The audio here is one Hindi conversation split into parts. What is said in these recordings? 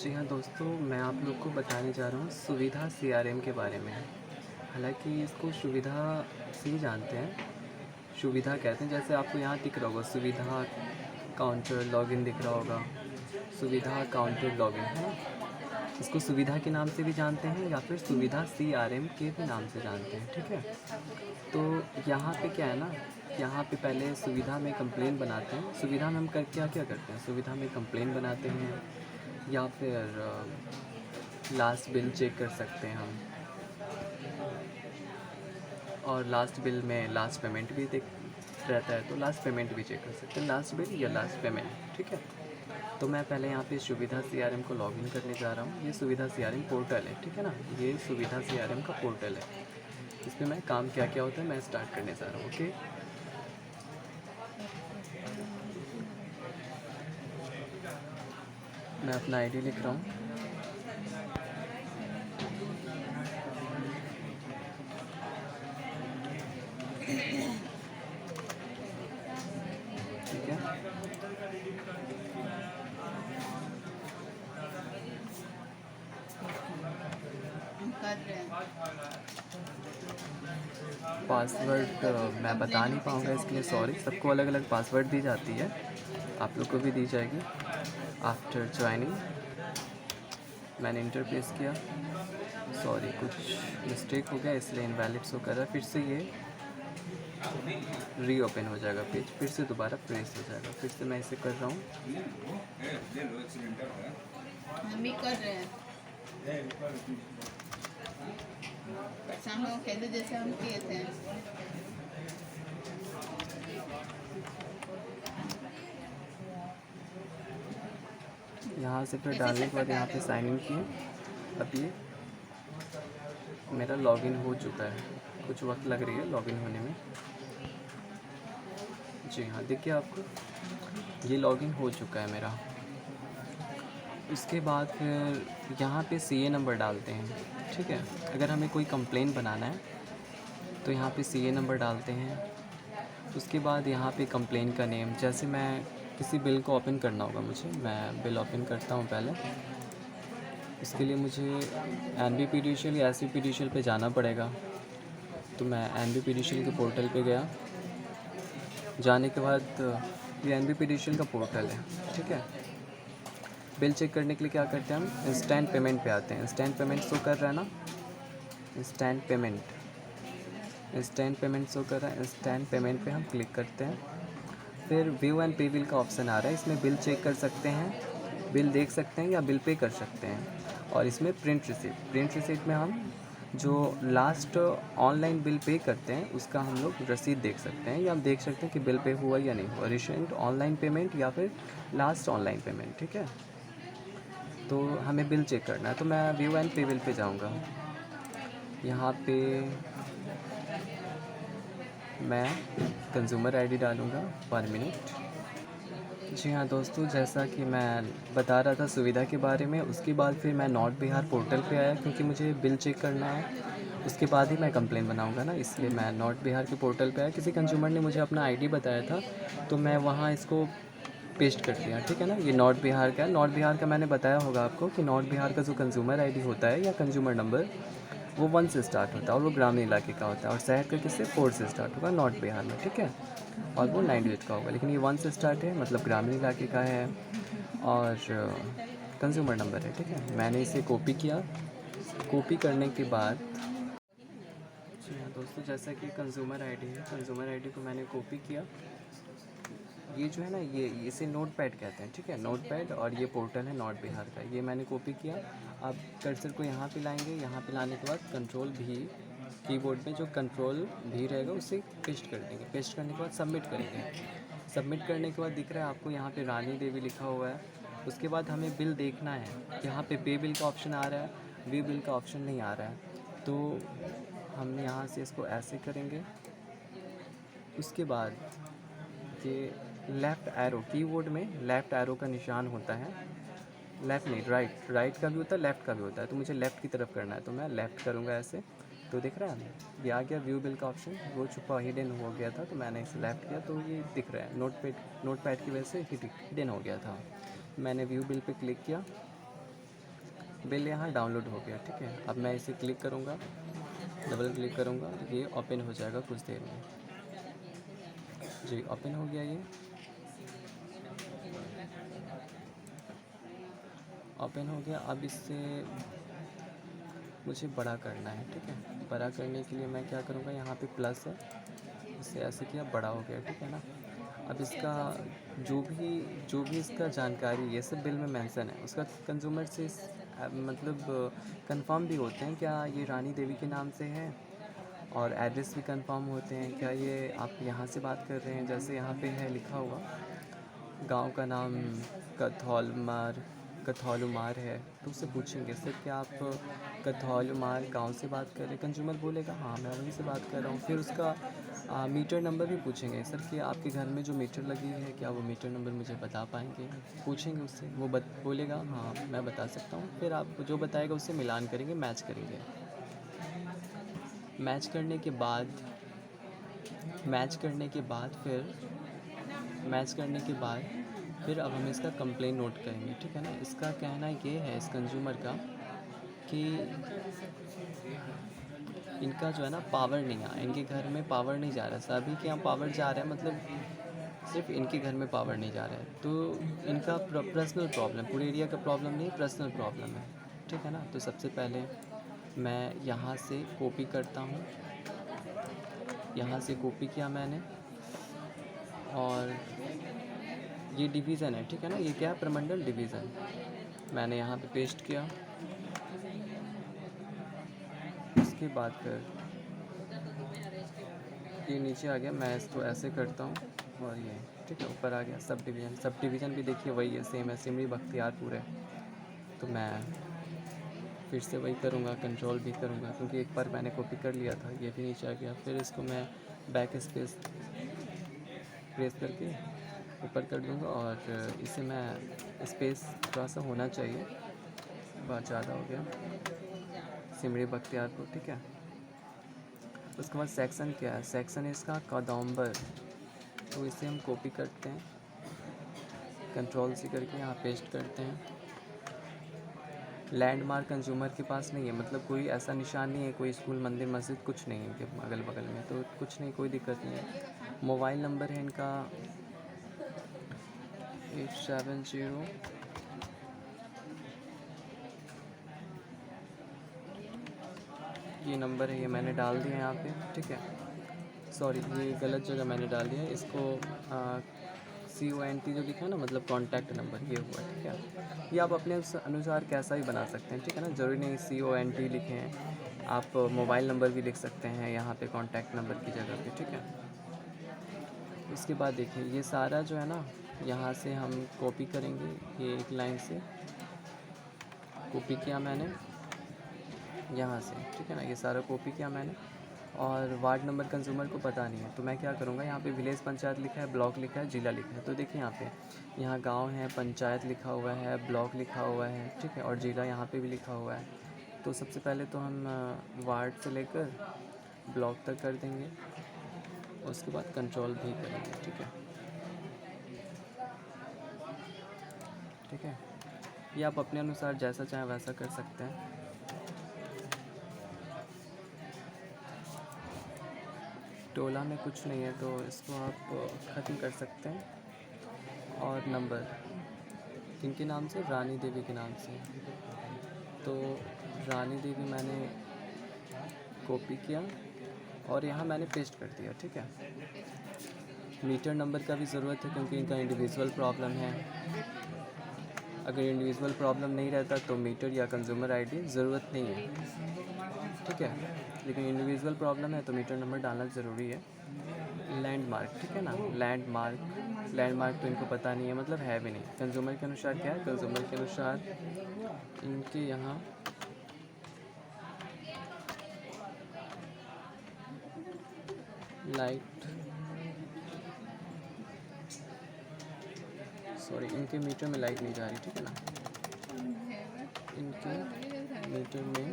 जी हाँ दोस्तों, मैं आप लोग को बताने जा रहा हूँ सुविधा सीआरएम के बारे में। हालांकि इसको सुविधा से ही जानते हैं, सुविधा कहते हैं। जैसे आपको यहाँ दिख रहा होगा सुविधा काउंटर लॉगिन दिख रहा होगा, सुविधा काउंटर लॉगिन है ना। इसको सुविधा के नाम से भी जानते हैं या फिर सुविधा सीआरएम के भी नाम से जानते हैं, ठीक है। तो यहाँ पे क्या है ना, यहाँ पे पहले सुविधा में कंप्लेन बनाते हैं। सुविधा में हम कर क्या क्या करते हैं, सुविधा में कंप्लेन बनाते हैं या फिर लास्ट बिल चेक कर सकते हैं हम, और लास्ट बिल में लास्ट पेमेंट भी देख रहता है, तो लास्ट पेमेंट भी चेक कर सकते हैं, लास्ट बिल या लास्ट पेमेंट, ठीक है। तो मैं पहले यहाँ पे सुविधा सीआरएम को लॉगिन करने जा रहा हूँ। ये सुविधा सीआरएम पोर्टल है, ठीक है ना। ये सुविधा सीआरएम का पोर्टल है। इस पर मैं काम क्या क्या होता है मैं स्टार्ट करने जा रहा हूँ। ओके, मैं अपना आईडी लिख रहा हूँ। ठीक है, पासवर्ड मैं बता नहीं पाऊँगा, इसके लिए सॉरी। सबको अलग अलग पासवर्ड दी जाती है, आप लोग को भी दी जाएगी। आफ्टर ज्वाइनिंग मैंने इंटर प्रेस किया, सॉरी कुछ मिस्टेक हो गया इसलिए इनवैलिड शो कर रहा है। फिर से ये रीओपन हो जाएगा पेज, फिर से दोबारा प्रेस हो जाएगा। फिर से मैं इसे कर रहा हूँ। हम भी कर रहे हैं, शाम को कहते जैसे हम किए थे। यहाँ से फिर डालने के बाद यहाँ पे साइन इन किए। अब ये मेरा लॉगिन हो चुका है, कुछ वक्त लग रही है लॉगिन होने में। जी हाँ, देखिए आपको ये लॉगिन हो चुका है मेरा। उसके बाद फिर यहाँ पे सीए नंबर डालते हैं, ठीक है। अगर हमें कोई कंप्लेन बनाना है तो यहाँ पे सीए नंबर डालते हैं। उसके बाद यहाँ पे कंप्लेन का नेम, जैसे मैं किसी बिल को ओपन करना होगा मुझे, मैं बिल ओपन करता हूँ पहले। इसके लिए मुझे एनबी पीडीसीएल या एसवी पीडीसीएल पे जाना पड़ेगा। तो मैं एनबी पीडीसीएल के पोर्टल पे गया। जाने के बाद ये एनबी पीडीसीएल का पोर्टल है, ठीक है। बिल चेक करने के लिए क्या करते हैं हम, इंस्टेंट पेमेंट पे आते हैं। इंस्टेंट पेमेंट शो कर रहा है ना, इंस्टेंट पेमेंट शो कर रहा है। इंस्टेंट पेमेंट पे हम क्लिक करते हैं। फिर व्यू एंड पे बिल का ऑप्शन आ रहा है, इसमें बिल चेक कर सकते हैं, बिल देख सकते हैं या बिल पे कर सकते हैं। और इसमें प्रिंट रिसीप्ट में हम जो लास्ट ऑनलाइन बिल पे करते हैं उसका हम लोग रसीद देख सकते हैं, या हम देख सकते हैं कि बिल पे हुआ या नहीं हुआ, रिसेंट ऑनलाइन पेमेंट या फिर लास्ट ऑनलाइन पेमेंट, ठीक है। तो हमें बिल चेक करना है, तो मैं व्यू एंड पे बिल पे जाऊंगा। यहाँ पे मैं कंज्यूमर आईडी डालूँगा पर मिनट। जी हाँ दोस्तों, जैसा कि मैं बता रहा था सुविधा के बारे में, उसके बाद फिर मैं नॉर्थ बिहार पोर्टल पे आया क्योंकि मुझे बिल चेक करना है। उसके बाद ही मैं कंप्लेन बनाऊँगा ना, इसलिए मैं नॉर्थ बिहार के पोर्टल पे आया। किसी कंज्यूमर ने मुझे अपना आईडी बताया था तो मैं वहाँ इसको पेस्ट कर दिया, ठीक है ना। ये नॉर्थ बिहार का है। नॉर्थ बिहार का मैंने बताया होगा आपको कि नॉर्थ बिहार का जो कंज्यूमर आईडी होता है या कंज्यूमर नंबर, वो 1 से स्टार्ट होता है और वो ग्रामीण इलाके का होता है, और शहर का किससे 4 से स्टार्ट होगा नॉर्थ बिहार में, ठीक है। और वो 9 डिजिट का होगा, लेकिन ये 1 से स्टार्ट है, मतलब ग्रामीण इलाके का है और कंज्यूमर नंबर है, ठीक है। मैंने इसे कॉपी किया। कॉपी करने के बाद जी हाँ दोस्तों, जैसा कि कंज्यूमर आईडी है, कंज्यूमर आईडी को मैंने कॉपी किया। ये जो है ना, ये इसे नोट पैड कहते हैं, ठीक है, नोट पैड। और ये पोर्टल है नॉर्थ बिहार का, ये मैंने कॉपी किया। आप कर्सर को यहाँ पे लाएंगे, यहाँ पे लाने के बाद कंट्रोल भी, कीबोर्ड में जो कंट्रोल भी रहेगा उसे पेस्ट कर देंगे। पेस्ट करने के बाद सबमिट करेंगे। सबमिट करने के बाद दिख रहा है आपको यहाँ पे रानी देवी लिखा हुआ है। उसके बाद हमें बिल देखना है, यहाँ पे पे बिल का ऑप्शन आ रहा है, वे बिल का ऑप्शन नहीं आ रहा है। तो हम यहाँ से इसको ऐसे करेंगे। उसके बाद ये लेफ़्ट एरो, कीबोर्ड में लेफ़्ट एरो का निशान होता है, लेफ़्ट नहीं राइट का भी होता है, लेफ़्ट का भी होता है। तो मुझे लेफ़्ट की तरफ करना है, तो मैं लेफ़्ट करूँगा ऐसे। तो दिख रहा है ये आ गया व्यू बिल का ऑप्शन, वो छुपा हिडन हो गया था, तो मैंने इसे लेफ़्ट किया तो ये दिख रहा है। नोट पैड की वजह से हिडन हो गया था। मैंने व्यू बिल पे क्लिक किया। बिल यहाँ डाउनलोड हो गया, ठीक है। अब मैं इसे क्लिक करूँगा, डबल क्लिक करूँगा, ये ओपन हो जाएगा कुछ देर में। जी ओपन हो गया ये, ओपन हो गया। अब इससे मुझे बड़ा करना है, ठीक है। बड़ा करने के लिए मैं क्या करूँगा, यहाँ पे प्लस है, इसे ऐसे किया, बड़ा हो गया, ठीक है ना। अब इसका जो भी इसका जानकारी ये सब बिल में मेंशन है, उसका कंज्यूमर से मतलब कंफर्म भी होते हैं, क्या ये रानी देवी के नाम से है, और एड्रेस भी कंफर्म होते हैं, क्या ये आप यहाँ से बात कर रहे हैं। जैसे यहाँ पे है लिखा हुआ, गांव का नाम कथौलुमार है, तो उससे पूछेंगे सर क्या आप कथौलुमार गांव से बात कर रहे हैं। कंज्यूमर बोलेगा हाँ मैं वहीं से बात कर रहा हूँ। फिर उसका मीटर नंबर भी पूछेंगे, सर कि आपके घर में जो मीटर लगी है क्या वो मीटर नंबर मुझे बता पाएंगे। पूछेंगे उससे, वो बोलेगा हाँ मैं बता सकता हूँ। फिर आप जो बताएगा उससे मिलान करेंगे, मैच करेंगे। मैच करने के बाद फिर अब हम इसका कंप्लेन नोट करेंगे, ठीक है ना। इसका कहना ये है इस कंज्यूमर का कि इनका जो है ना पावर नहीं आया, इनके घर में पावर नहीं जा रहा। सभी के यहाँ पावर जा रहा है, मतलब सिर्फ इनके घर में पावर नहीं जा रहा है। तो इनका पर्सनल प्रॉब्लम, पूरे एरिया का प्रॉब्लम नहीं, पर्सनल प्रॉब्लम है, ठीक है ना। तो सबसे पहले मैं यहाँ से कॉपी करता हूँ, यहाँ से कॉपी किया मैंने, और ये डिवीज़न है, ठीक है ना। ये क्या है, प्रमंडल डिवीज़न, मैंने यहाँ पे पेस्ट किया। उसके बाद फिर ये नीचे आ गया, मैं इसको ऐसे करता हूँ और ये ठीक है ऊपर आ गया। सब डिवीज़न भी देखिए वही है, सेम है, सिमरी बख्तियारपुर है। तो मैं फिर से वही करूँगा, कंट्रोल भी करूँगा क्योंकि एक बार मैंने कॉपी कर लिया था। ये भी नीचे आ गया। फिर इसको मैं बैक स्पेस प्रेस करके ऊपर कर दूँगा, और इसे मैं स्पेस थोड़ा सा होना चाहिए, बहुत ज़्यादा हो गया। सिमरी बख्तियारपुर, ठीक है। उसके बाद सेक्शन क्या है, सेक्शन इसका कदम्बर, तो इसे हम कॉपी करते हैं, कंट्रोल सी करके यहाँ पेस्ट करते हैं। लैंडमार्क कंज्यूमर के पास नहीं है, मतलब कोई ऐसा निशान नहीं है, कोई स्कूल मंदिर मस्जिद कुछ नहीं है इनके अगल बगल में, तो कुछ नहीं, कोई दिक्कत नहीं है। मोबाइल नंबर है इनका 870, ये नंबर है, ये मैंने डाल दिया यहाँ पे, ठीक है। सॉरी ये गलत जगह मैंने डाल दिया, इसको CONT जो लिखा है ना, मतलब कॉन्टैक्ट नंबर, ये हुआ, ठीक है। ये आप अपने अनुसार कैसा भी बना सकते हैं, ठीक है ना। ज़रूरी नहीं CONT लिखें, आप मोबाइल नंबर भी लिख सकते हैं यहाँ पे कॉन्टैक्ट नंबर की जगह पे, ठीक है। उसके बाद देखिए ये सारा जो है ना, यहाँ से हम कॉपी करेंगे, ये एक लाइन से कॉपी किया मैंने यहाँ से, ठीक है ना। ये सारा कॉपी किया मैंने, और वार्ड नंबर कंज्यूमर को पता नहीं है, तो मैं क्या करूँगा, यहाँ पे विलेज पंचायत लिखा है, ब्लॉक लिखा है, ज़िला लिखा है। तो देखिए यहाँ गांव है, पंचायत लिखा हुआ है, ब्लॉक लिखा हुआ है, ठीक है, और ज़िला यहाँ पे भी लिखा हुआ है। तो सबसे पहले तो हम वार्ड से लेकर ब्लॉक तक कर देंगे, उसके बाद कंट्रोल भी करेंगे, ठीक है। ठीक है, ये आप अपने अनुसार जैसा चाहें वैसा कर सकते हैं। टोला में कुछ नहीं है तो इसको आप ख़त्म कर सकते हैं। और नंबर किनके नाम से, रानी देवी के नाम से, तो रानी देवी मैंने कॉपी किया और यहाँ मैंने पेस्ट कर दिया, ठीक है। मीटर नंबर का भी ज़रूरत है क्योंकि इनका इंडिविजुअल प्रॉब्लम है। अगर इंडिविजुअल प्रॉब्लम नहीं रहता तो मीटर या कंज्यूमर आईडी ज़रूरत नहीं है, ठीक है। लेकिन इंडिविजुअल प्रॉब्लम है तो मीटर नंबर डालना ज़रूरी है। लैंडमार्क, ठीक है ना, लैंडमार्क तो इनको पता नहीं है, मतलब है भी नहीं। कंज्यूमर के अनुसार क्या है, कंज्यूमर के अनुसार इनके यहाँ लाइट, सॉरी इनके मीटर में लाइट नहीं जा रही, ठीक है ना। इनके मीटर में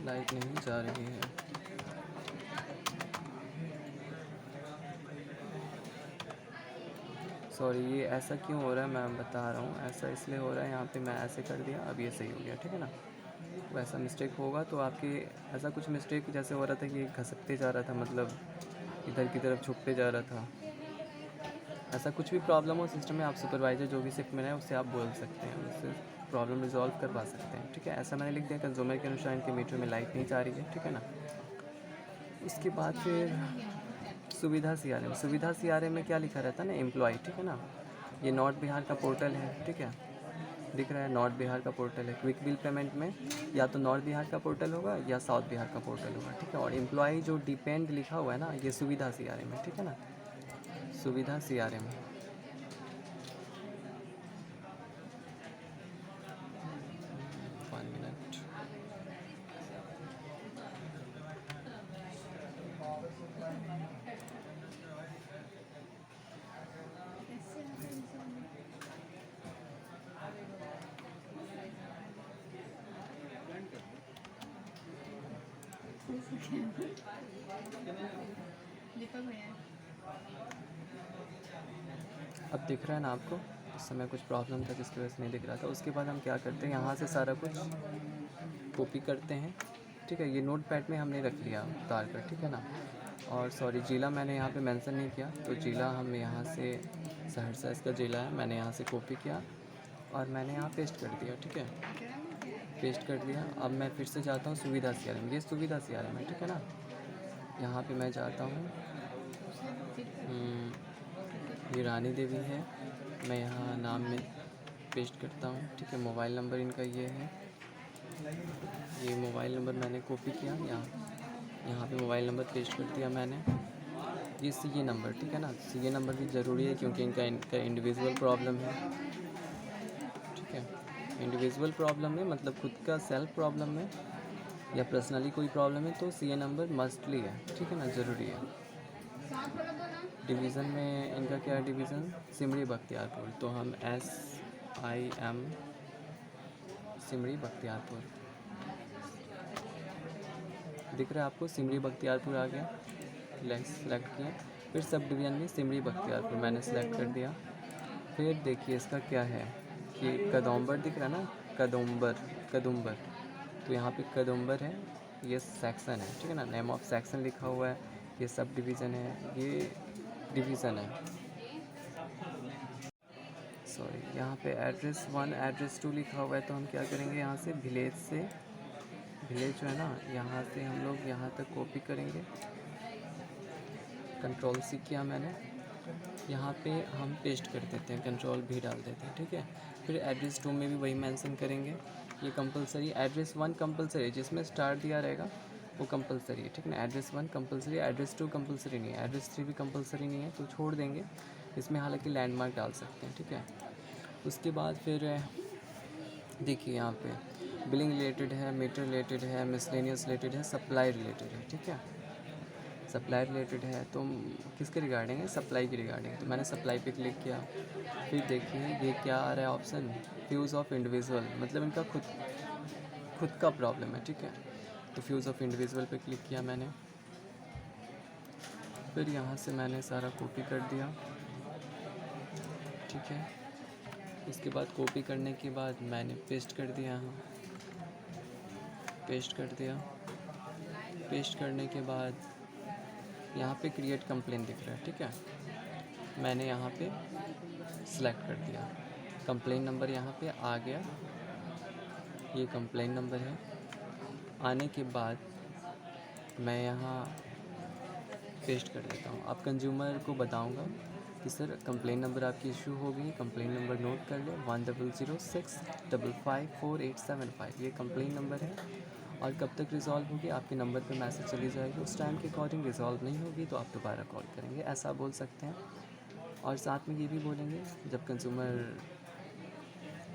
लाइट नहीं जा रही है। सॉरी, ये ऐसा क्यों हो रहा है मैं बता रहा हूँ। ऐसा इसलिए हो रहा है, यहाँ पे मैं ऐसे कर दिया, अब ये सही हो गया, ठीक है ना। वैसा मिस्टेक होगा तो आपकी ऐसा कुछ मिस्टेक जैसे हो रहा था कि घसकते जा रहा था, मतलब इधर की तरफ झुकते जा रहा था। ऐसा कुछ भी प्रॉब्लम हो सिस्टम में, आप सुपरवाइज़र जो भी शिफ्ट में है उससे आप बोल सकते हैं, उससे प्रॉब्लम रिजॉल्व करवा सकते हैं, ठीक है। ऐसा मैंने लिख दिया कंज्यूमर के अनुसार इनके मीटर में लाइट नहीं जा रही है, ठीक है ना। उसके बाद फिर सुविधा CRM। सुविधा CRM में क्या लिखा रहता है ना, एम्प्लॉय, ठीक है ना। ये नॉर्थ बिहार का पोर्टल है, ठीक है, दिख रहा है नॉर्थ बिहार का पोर्टल है। क्विक बिल पेमेंट में या तो नॉर्थ बिहार का पोर्टल होगा या साउथ बिहार का पोर्टल होगा, ठीक है। और एम्प्लॉय जो डिपेंड लिखा हुआ है ना, ये सुविधा CRM है, ठीक है ना, सुविधा CRM। One minute. दीपक भैया अब दिख रहा है ना आपको, उस समय कुछ प्रॉब्लम था जिसकी वजह से नहीं दिख रहा था। उसके बाद हम क्या करते हैं, यहाँ से सारा कुछ कॉपी करते हैं, ठीक है। ये नोट पैड में हमने रख लिया उतार कर, ठीक है ना। और सॉरी, जिला मैंने यहाँ पे मेंशन नहीं किया, तो जिला हम यहाँ से सहरसा इसका जिला है, मैंने यहाँ से कॉपी किया और मैंने यहाँ पेस्ट कर दिया, ठीक है, पेस्ट कर दिया। अब मैं फिर से जाता हूँ सुविधा CRM, ये सुविधा CRM है, ठीक है ना। यहाँ पे मैं जाता हूँ, ये रानी देवी है, मैं यहाँ नाम में पेस्ट करता हूँ, ठीक है। मोबाइल नंबर इनका ये है, ये मोबाइल नंबर मैंने कॉपी किया, यहाँ पे मोबाइल नंबर पेस्ट कर दिया मैंने। ये CA नंबर, ठीक है ना, CA नंबर भी ज़रूरी है क्योंकि इनका इंडिविजुअल प्रॉब्लम है, ठीक है। इंडिविजुअल प्रॉब्लम में मतलब खुद का सेल्फ प्रॉब्लम में या पर्सनली कोई प्रॉब्लम है तो CA नंबर मस्टली है, ठीक है ना, ज़रूरी है। डिवीज़न में इनका क्या है, डिवीज़न सिमरी बख्तियारपुर, तो हम SIM सिमरी बख्तियारपुर, दिख रहा है आपको, सिमरी बख्तियारपुर आ गया, सेलेक्ट किया। फिर सब डिवीज़न में सिमरी बख्तियारपुर मैंने सेलेक्ट कर दिया। फिर देखिए इसका क्या है कि कदम्बर दिख रहा है ना, कदम्बर, तो यहाँ पे कदम्बर है, ये सेक्शन है, ठीक है ना, नेम ऑफ सेक्शन लिखा हुआ है। ये सब डिवीज़न है, ये डिवीज़न है, सॉरी। यहाँ पे एड्रेस 1 एड्रेस 2 लिखा हुआ है, तो हम क्या करेंगे, यहाँ से विलेज जो है ना, यहाँ से हम लोग यहाँ तक कॉपी करेंगे। कंट्रोल C किया मैंने, यहाँ पे हम पेस्ट कर देते हैं, कंट्रोल V डाल देते हैं, ठीक है। फिर एड्रेस 2 में भी वही मेंशन करेंगे, ये कंपलसरी, एड्रेस 1 कंपलसरी, जिसमें स्टार दिया रहेगा वो कंपलसरी है, ठीक है ना। एड्रेस 1 कंपलसरी, एड्रेस 2 कंपलसरी नहीं है, एड्रेस 3 भी कंपलसरी नहीं है, तो छोड़ देंगे। इसमें हालांकि लैंडमार्क डाल सकते हैं, ठीक है। उसके बाद फिर देखिए यहाँ पे बिलिंग रिलेटेड है, मीटर रिलेटेड है, मिसलेनियस रिलेटेड है, सप्लाई रिलेटेड है, ठीक है। सप्लाई रिलेटेड है तो किसके रिगार्डिंग है, सप्लाई के रिगार्डिंग, तो मैंने सप्लाई पे क्लिक किया। फिर देखिए ये क्या आ रहा है ऑप्शन, फ्यूज़ ऑफ इंडिविजुअल, मतलब इनका खुद का प्रॉब्लम है, ठीक है। तो फ्यूज़ ऑफ इंडिविजुअल पे क्लिक किया मैंने। फिर यहाँ से मैंने सारा कॉपी कर दिया, ठीक है। उसके बाद कॉपी करने के बाद मैंने पेस्ट कर दिया, यहाँ पेस्ट कर दिया। पेस्ट करने के बाद यहाँ पे क्रिएट कंप्लेन दिख रहा है, ठीक है, मैंने यहाँ पे सिलेक्ट कर दिया। कंप्लेन नंबर यहाँ पे आ गया, ये कंप्लेन नंबर है। आने के बाद मैं यहाँ पेस्ट कर देता हूँ। अब कंज्यूमर को बताऊँगा कि सर कंप्लेन नंबर आपकी इशू हो गई, कंप्लेन नंबर नोट कर ले 1006554875, ये कंप्लेन नंबर है। और कब तक रिज़ॉल्व होगी, आपके नंबर पे मैसेज चली जाएगी, उस टाइम के अकॉर्डिंग रिज़ॉल्व नहीं होगी तो आप दोबारा कॉल करेंगे, ऐसा बोल सकते हैं। और साथ में ये भी बोलेंगे जब कंज्यूमर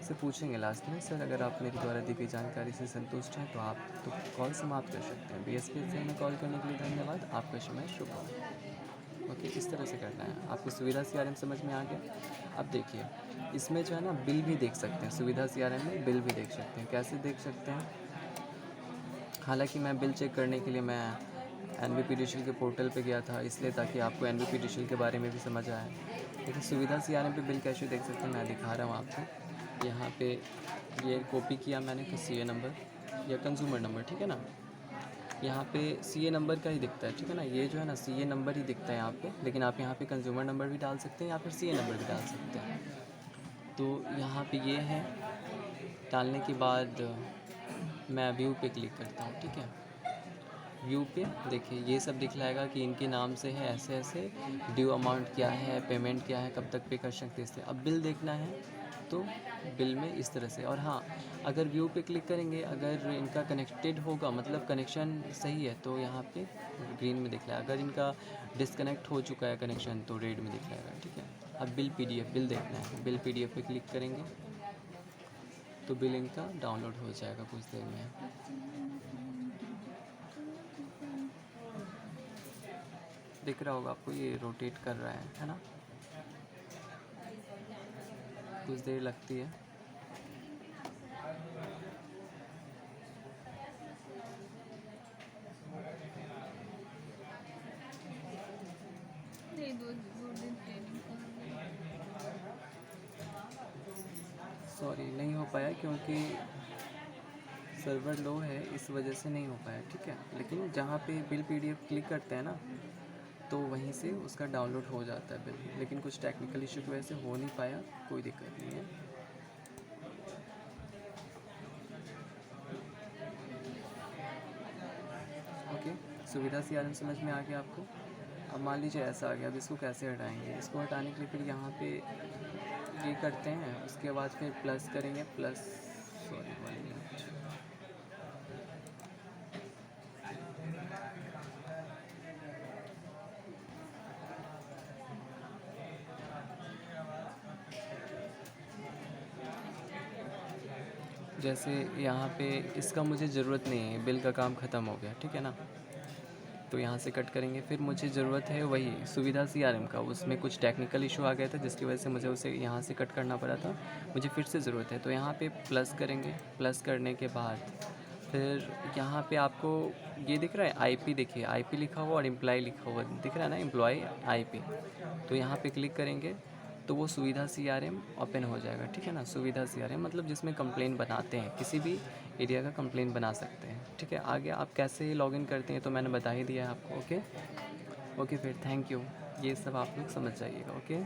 से पूछेंगे लास्ट में, सर अगर आप मेरे द्वारा दी गई जानकारी से संतुष्ट हैं तो आप तो कॉल समाप्त कर सकते हैं। BSPSL में कॉल करने के लिए धन्यवाद, आपका समय शुभ हो। ओके, इस तरह से करना है। आपको सुविधा CRM समझ में आ गया। अब देखिए इसमें जो है ना बिल भी देख सकते हैं, सुविधा CRM में बिल भी देख सकते हैं। कैसे देख सकते हैं, हालांकि मैं बिल चेक करने के लिए मैं NVPDCL के पोर्टल पे गया था इसलिए, ताकि आपको NVPDCL के बारे में भी समझ आए। देखिए सुविधा CRM पे बिल कैशे देख सकते हैं, मैं दिखा रहा हूँ आपको। यहाँ पे ये कॉपी किया मैंने कि CA नंबर या कंज्यूमर नंबर, ठीक है ना। यहाँ पे CA नंबर का ही दिखता है, ठीक है ना। ये जो है ना CA नंबर ही दिखता है यहाँ पे, लेकिन आप यहाँ पे कंज्यूमर नंबर भी डाल सकते हैं या फिर CA नंबर भी डाल सकते हैं। तो यहाँ पे ये है, डालने के बाद मैं व्यू पे क्लिक करता हूँ, ठीक है। व्यू पे देखिए ये सब दिखलाएगा कि इनके नाम से है, ऐसे ऐसे, ड्यू अमाउंट क्या है, पेमेंट क्या है, कब तक पे कर सकते हैं इससे। अब बिल देखना है तो बिल में इस तरह से। और हाँ, अगर व्यू पे क्लिक करेंगे, अगर इनका कनेक्टेड होगा, मतलब कनेक्शन सही है, तो यहाँ पे ग्रीन में दिखलाएगा। अगर इनका डिस्कनेक्ट हो चुका है कनेक्शन तो रेड में दिखलाएगा, ठीक है। अब बिल PDF बिल देखना है, बिल PDF पे क्लिक करेंगे तो बिल इनका डाउनलोड हो जाएगा कुछ देर में। दिख रहा होगा आपको, ये रोटेट कर रहा है ना। कुछ देर लगती है। नहीं, दो दो दिन ट्रेनिंग सॉरी नहीं हो पाया क्योंकि सर्वर लो है, इस वजह से नहीं हो पाया, ठीक है। लेकिन जहाँ पे बिल PDF क्लिक करते हैं ना, तो वहीं से उसका डाउनलोड हो जाता है बिल। लेकिन कुछ टेक्निकल इशू की वजह से हो नहीं पाया, कोई दिक्कत नहीं है। ओके, सुविधा CRM समझ में आ गया आपको। अब मान लीजिए ऐसा आ गया, अब इसको कैसे हटाएंगे। इसको हटाने के लिए फिर यहाँ पे ये करते हैं, उसके बाद फिर प्लस करेंगे, प्लस, सॉरी 1 मिनट। जैसे यहाँ पे इसका मुझे ज़रूरत नहीं है, बिल का काम ख़त्म हो गया, ठीक है ना। तो यहाँ से कट करेंगे। फिर मुझे ज़रूरत है वही सुविधा CRM का, उसमें कुछ टेक्निकल इशू आ गया था जिसकी वजह से मुझे उसे यहाँ से कट करना पड़ा था। मुझे फिर से ज़रूरत है, तो यहाँ पे प्लस करेंगे। प्लस करने के बाद फिर यहाँ पे आपको ये दिख रहा है IP, देखिए IP लिखा हुआ और एम्प्लॉय लिखा हुआ दिख रहा है ना, एम्प्लॉय IP। तो यहाँ पे क्लिक करेंगे तो वो सुविधा CRM ओपन हो जाएगा, ठीक है ना। सुविधा CRM मतलब जिसमें कंप्लेन बनाते हैं, किसी भी एरिया का कंप्लेन बना सकते हैं, ठीक है। आगे आप कैसे लॉगिन करते हैं तो मैंने बता ही दिया है आपको। ओके फिर थैंक यू, ये सब आप लोग समझ जाइएगा। ओके।